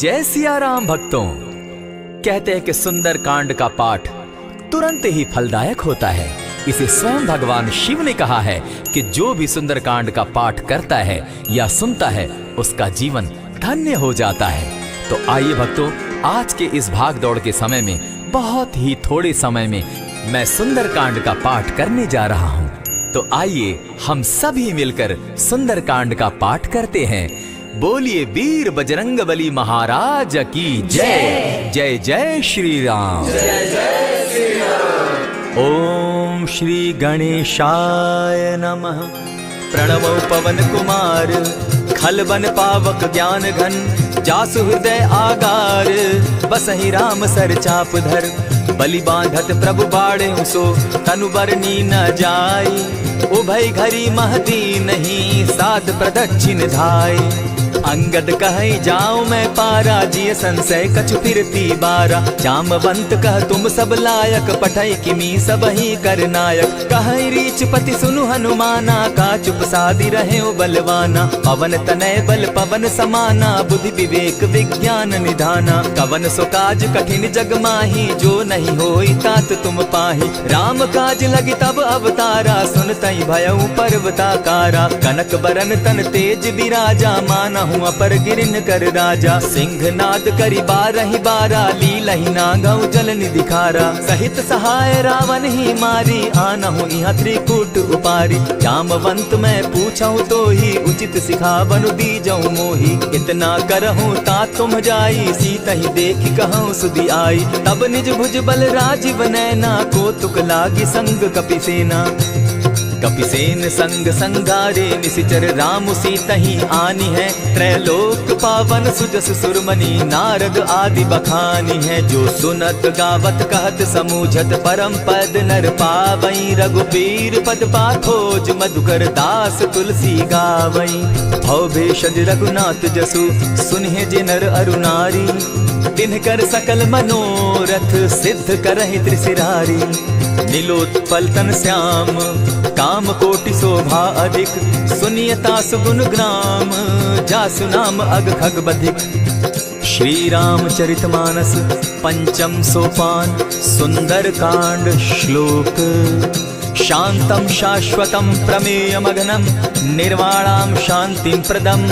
जय सिया राम भक्तों। कहते हैं कि सुंदर कांड का पाठ तुरंत ही फलदायक होता है। इसे स्वयं भगवान शिव ने कहा है कि जो भी सुंदर कांड का पाठ करता है या सुनता है उसका जीवन धन्य हो जाता है। तो आइए भक्तों, आज के इस भाग दौड़ के समय में बहुत ही थोड़े समय में मैं सुंदर कांड का पाठ करने जा रहा हूँ। तो आइए हम सभी मिलकर सुंदर कांड का पाठ करते हैं। बोलिए वीर बजरंगबली महाराज की जय। जय जय श्री राम। जय जय श्री राम। ओम श्री गणेशाय नमः। प्रणवो पवन कुमार खलबन पावक ज्ञान घन जासु हृदय आगार बसहि राम सर चाप धर बलि बांधत प्रभु बाड़े सो तनु बरनी न जाई उभय घरी महती नहीं साध प्रदक्षिण धाई अंगद कहे जाओ मैं पारा जिय संशय कछु फिरती बारा जामवंत कह तुम सब लायक पठय किमी सब ही कर नायक कहे रीच पति सुनु हनुमाना का चुप सादी रहे बलवाना पवन तनय बल पवन समाना बुद्धि विवेक विज्ञान निधाना कवन सो काज कठिन जग माही जो नहीं होई तात तुम पाही राम काज लगी तब अवतारा सुन तई भयउ पर्वताकारा कनक बरन तन तेज बिराजा माना हुआ पर गिरिन कर राजा सिंह नाद करी बारहि बारा लीलहि नागौ जल निधिखारा सहित सहाय रावण ही मारी आनहु इहाँ त्रिकूट उपारी जामवंत मैं पूछऊं तो ही उचित सिखावनु दीजऊं मोही इतना करहूं ता तुम जाई सीता ही देखी कहूं सुधि आई तब निज भुज बल राजीव नैना को तुक लागी संग कपिसेना कपिसेन संग संगारे निशिचर राम सीता ही आनी है त्रैलोक पावन सुजस सुरमणि नारद आदि बखानी है जो सुनत गावत कहत समूझत परम पद नर पावई रघुबीर पद पाखोज मधुकर दास तुलसी गावई भव भेषज रघुनाथ जसु सुनहि जे नर अरुनारी तिनकर सकल मनोरथ सिद्ध करहि त्रिशिरारी नीलोत्पल तन श्याम काम कोटि शोभा अधिक सुनियता सुगुण ग्राम जासु नाम अग खग बधिक। श्री रामचरितमानस पंचम सोपान सुंदर कांड श्लोक शांतम शाश्वतम प्रमेयमगनम निर्वाणाम शांतिं प्रदम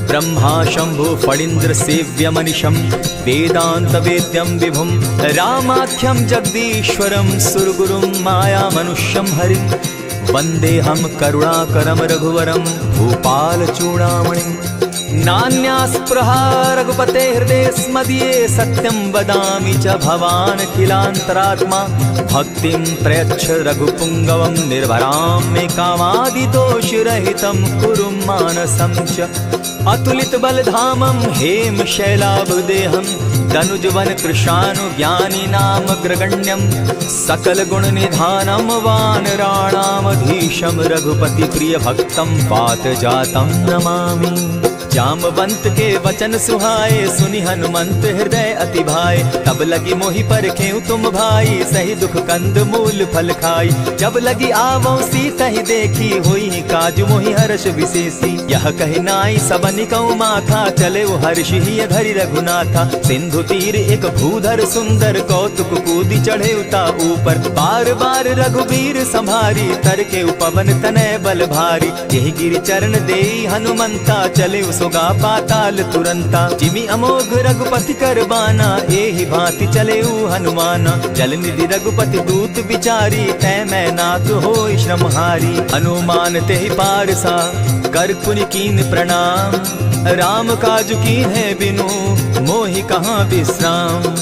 ब्रह्मा शंभु फणीन्द्र सेव्य मनिषम वेदांत वेद्यम विभुम रामाख्यम जगदीश्वरम सुरगुरुम माया मनुष्यम हरिम वंदे हम करुणाकरम रघुवरम भूपाल चूड़ामणिम नान्यास्पृहा रघुपते हृदय स्मदीये सत्यं वदामि च भवान् किलान्तरात्मा भक्तिं प्रयच्छ रघुपुङ्गवं निर्भरां मे कामादिदोषरहितं कुरु मानसं च अतुलित बलधामं हेम शैलाभदेहं दनुजवन कृशानु ज्ञानी नामग्रगण्यं सकल गुण निधानं वानराणामधीशं रघुपति प्रिय भक्तं पातजातं नमामि। जामवंत के वचन सुहाए सुनि हनुमंत हृदय अति भाए तब लगी मोहि परखेउ तुम भाई सही दुख कंद मूल फल खाई जब लगी आवो सीता ही देखी होई काज मोहि हर्ष विशेषी यह कहि नाई सबनि कौ माथा चले वो हर्ष ही धरि रघुनाथा सिंधु तीर एक भूधर सुंदर कौतुक कूदी चढ़े उता ऊपर बार बार रघुबीर संभारी तर के उपवन तनय बल भारी यही गिरि चरण देई हनुमंता चले सोगा पाताल तुरंता जिमि अमोघ रघुपति कर बाना एहि भांति चले हनुमाना जल निधि रघुपति दूत बिचारी तै मैं नाथ होई श्रमहारी हनुमान तेहि पारसा कर पुनि कीन प्रणाम राम काज की है बिनु मोहि कहाँ विश्राम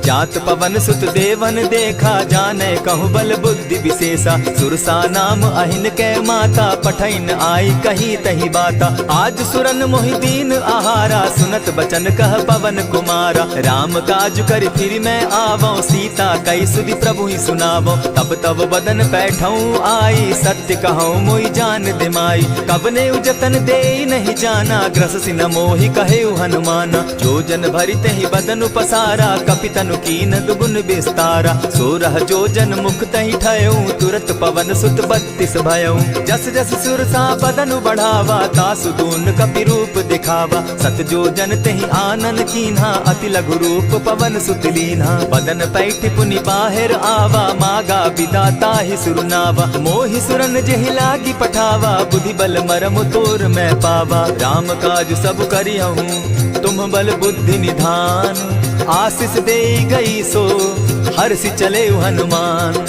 जात पवन सुत देवन देखा जाने कहु बल बुद्धि विशेषा सुरसा नाम अहिन कै माता पठैन आई कही तही बाता आज सुरन मोहि दीन आहारा सुनत बचन कह पवन कुमारा राम काज कर फिर मैं आवो सीता कई सुधि प्रभु ही सुनावो तब तब बदन बैठऊं आई सत्य कहूँ मोहि जान दिमाई कब ने उजतन दे नहीं जाना ग्रस सिन मोहि कहे हनुमाना जो जन भरित ही बदन पसारा कपितन धनु कीन दुगुन विस्तारा। 16 जोजन मुख तहि ठयऊ, तुरत पवन सुत 32 भयऊ। जस जस सुरसा बदनु बढ़ावा, तासु दून कपि रूप दिखावा। 7 जोजन तेहि आनन कीन्हा, अति लघु रूप पवन सुत लीन्हा। बदन पैठ पुनि बाहिर आवा, मागा बिदा ताहि सुरनावा। मोहि सुरन जेहि लागी पठावा, बुद्धि बल मरम तोर मैं पावा। राम काज सब करियहूँ, तुम बल बुद्धि निधान। आशीष दे गई सो हर्षि चले हनुमान।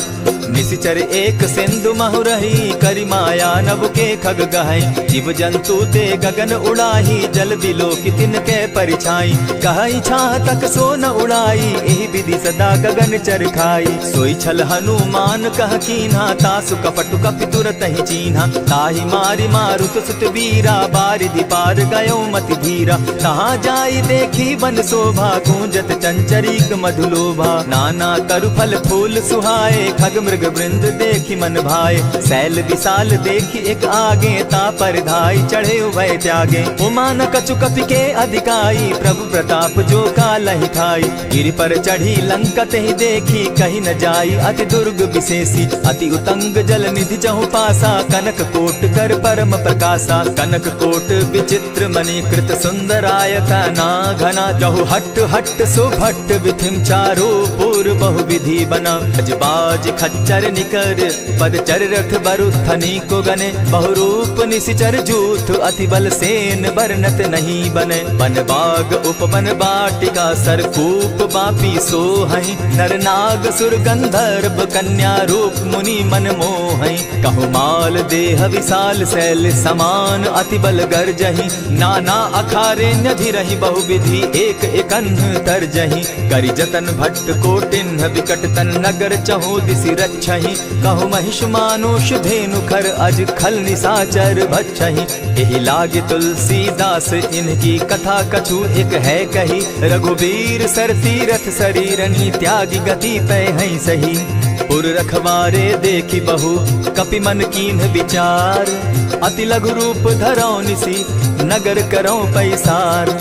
निशिचर एक सिंधु महु रही, करि माया नभ के खग गहई। जीव जंतु ते गगन उड़ाही, जल बिलो की तिनके परिछाई। कहई छाह तक सो न उड़ाई, एहि विधि सदा गगन चर खाई। सोई छल हनुमान कह कीन्हा, तासु कपटु कपि तुरत ही चीन्हा। ताहि मारि मारुत सुत वीरा, बारिधि पार गयो मति धीरा। कहाँ जाई देखी वन शोभा, गूंजत चंचरीक मधुलोभा। नाना तरु फल फूल सुहाए, खग मृग वृंद देखी मन भाए। सैल विशाल देखी एक आगे, ता पर धाई चढ़े उभय त्यागे। उमान कछु कपि के अधिकाई, प्रभु प्रताप जो कालहि खाई। गिरि पर चढ़ी लंका तेहि देखी, कहीं न जाई अति दुर्ग विशेषी। अति उतंग जल निधि चहु पासा, कनक कोट कर परम प्रकाशा। कनक कोट विचित्र मणि कृत सुंदराय तना घना। जहु हट हट सुभट विधिम चारो पूर बहु विधि बना। बाज खच्चर निकर पद चर रथ बरु थनी को गने। बहुरूप निशिचर जूथ, अति बल सेन बरनत नहीं बने। बन बाग उपवन बाटिका, सरकूप बापी सोहई। नर नाग सुर गंधर्व कन्या, रूप मुनि मन मोहई। कहु माल देह विशाल शैल समान, अति बल गर्जही। नाना अखारे नधि रही, बहुविधि एक एकन्ह तरजही। करि जतन भट्ट कोटिन्ह, विकट तन नगर चहु दिसि रक्षहि। कहु महिष मानुष धेनु खर, अज खल निशाचर भक्षहि। एहि लागे तुलसीदास, इनकी कथा कछु एक है कही। रघुवीर सर तीरथ शरीरनी, त्यागी गति पै हई सही। पुर रखवारे देखी बहु, कपि मन कीन्ह विचार। अति लघु रूप धरौ निसी, नगर करौ पैसार।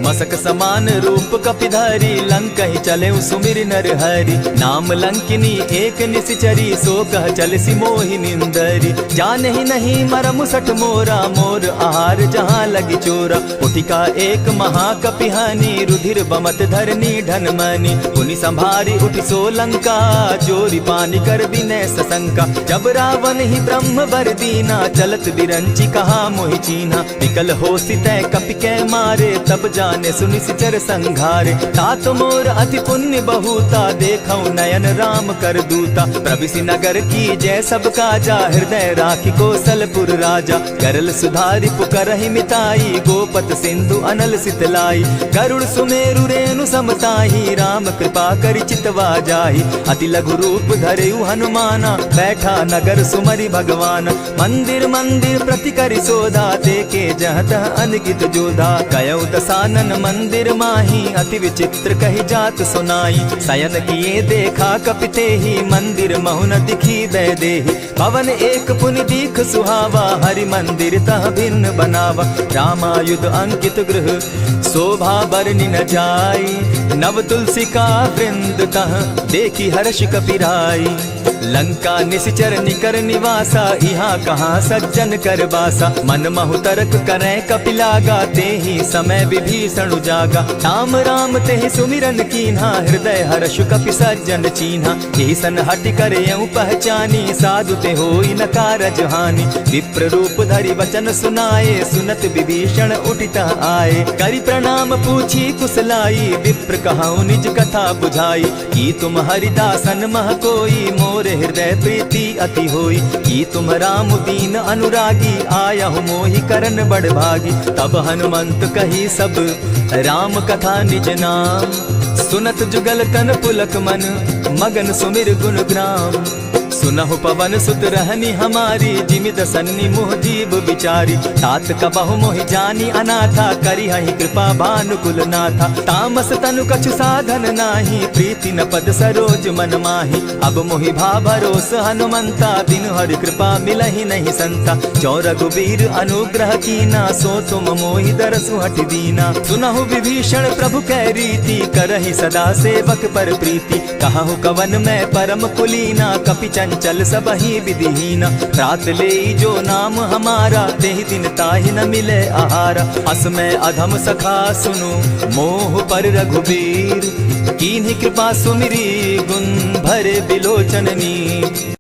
मसक समान रूप कपिधारी, लंकहि चले सुमिर नर हरि। नाम लंकिनी एक निशिचरी, सो कह चल सी मोहि निंदरी। जानहि नहीं मरम सठ मोरा, मोर आहार जहाँ लगी चोरा। उठिका एक महाकपिहानी, रुधिर बमत धरनी ढन मनी। पुनि संभारी उठि सो लंका, जोरी पानी कर विनय सशंका। जब रावण ही ब्रह्म बर दीना, चलत बिरंची कहा मोहि चीन्हा। निकल होसी तय कपि के मारे, तब जाने सुनिशिचर संघारे। तात मोर अति पुण्य बहुता, देखौ नयन राम कर दूता। प्रविशि नगर की जय सब काजा, हृदय राखी कौशलपुर राजा। करल सुधारि पुकरहि मिताई, गोपत सिंधु अनल सितलाई। गरुड़ सुमेरु रेणु समताही, राम कृपा करि चितवा जाहि। अति लघु रूप धरेउ हनुमाना, बैठा नगर सुमरि भगवान। मंदिर मंदिर प्रति करि सोधा, देखे जहत अनगित जोधा। कयौ दसानन मंदिर माही, अति विचित्र कही जात सुनाई। शयन किए देखा कपिते ही, मंदिर महु न दिखी वैदेही। पवन एक पुनि दीख सुहावा, हरि मंदिर तह भिन्न बनावा। रामायुध अंकित गृह, शोभा बरनि न जाई। नव तुलसी का वृंद तह, देखी हर्ष कपिराई। लंका निशिचर निकर निवासा, यहाँ कहाँ सज्जन कर बासा। मन महु तरक करै कपिलागा, तेहि समय विभीषण जागा। राम राम तेहि सुमिरन कीन्हा, हृदय हर्ष कपि सज्जन चीन्हा। ईसन हटि कर यूं पहचानी, साधु ते होई न कारज हानि। विप्र रूप धरि वचन सुनाए, सुनत विभीषण उठिता आए। करि प्रणाम पूछी कुशलाई, विप्र कहौ निज कथा बुझाई। की तुम हरिदासन मह कोई, मोर हृदय प्रीति अति होई। की तुम राम दीन अनुरागी, आयहु मोहि करन बड़ भागी। तब हनुमंत कही सब राम कथा निज नाम। सुनत जुगल तन पुलक मन, मगन सुमिर गुण ग्राम। सुनहु पवन सुत रहनी हमारी, जिमित सन्नी मुह जीव बिचारी। तात कबहु मोहि जानी अनाथा, करी हहि कृपा भानुकुल नाथा। तामस तनु कछु साधन नाही, प्रीति न पद सरोज मन माही। अब मोहि भा भरोस हनुमंता, बिनु हरि कृपा मिलहि नहीं संता। जो रघुबीर अनुग्रह कीना, सो तुम मोहि दरसु हठ दीना। सुनहु विभीषण प्रभु कै रीति, करहि सदा सेवक पर प्रीति। कहु कवन मैं परम कुलीना, कपि चंचल सबहि विधिहीना। रात ले जो नाम हमारा, तेहि दिन ताहि न मिले आहारा। अस मैं अधम सखा सुनु, मोह पर रघुबीर। कीन्ही कृपा सुमिरी, गुण भरे बिलोचन नीर।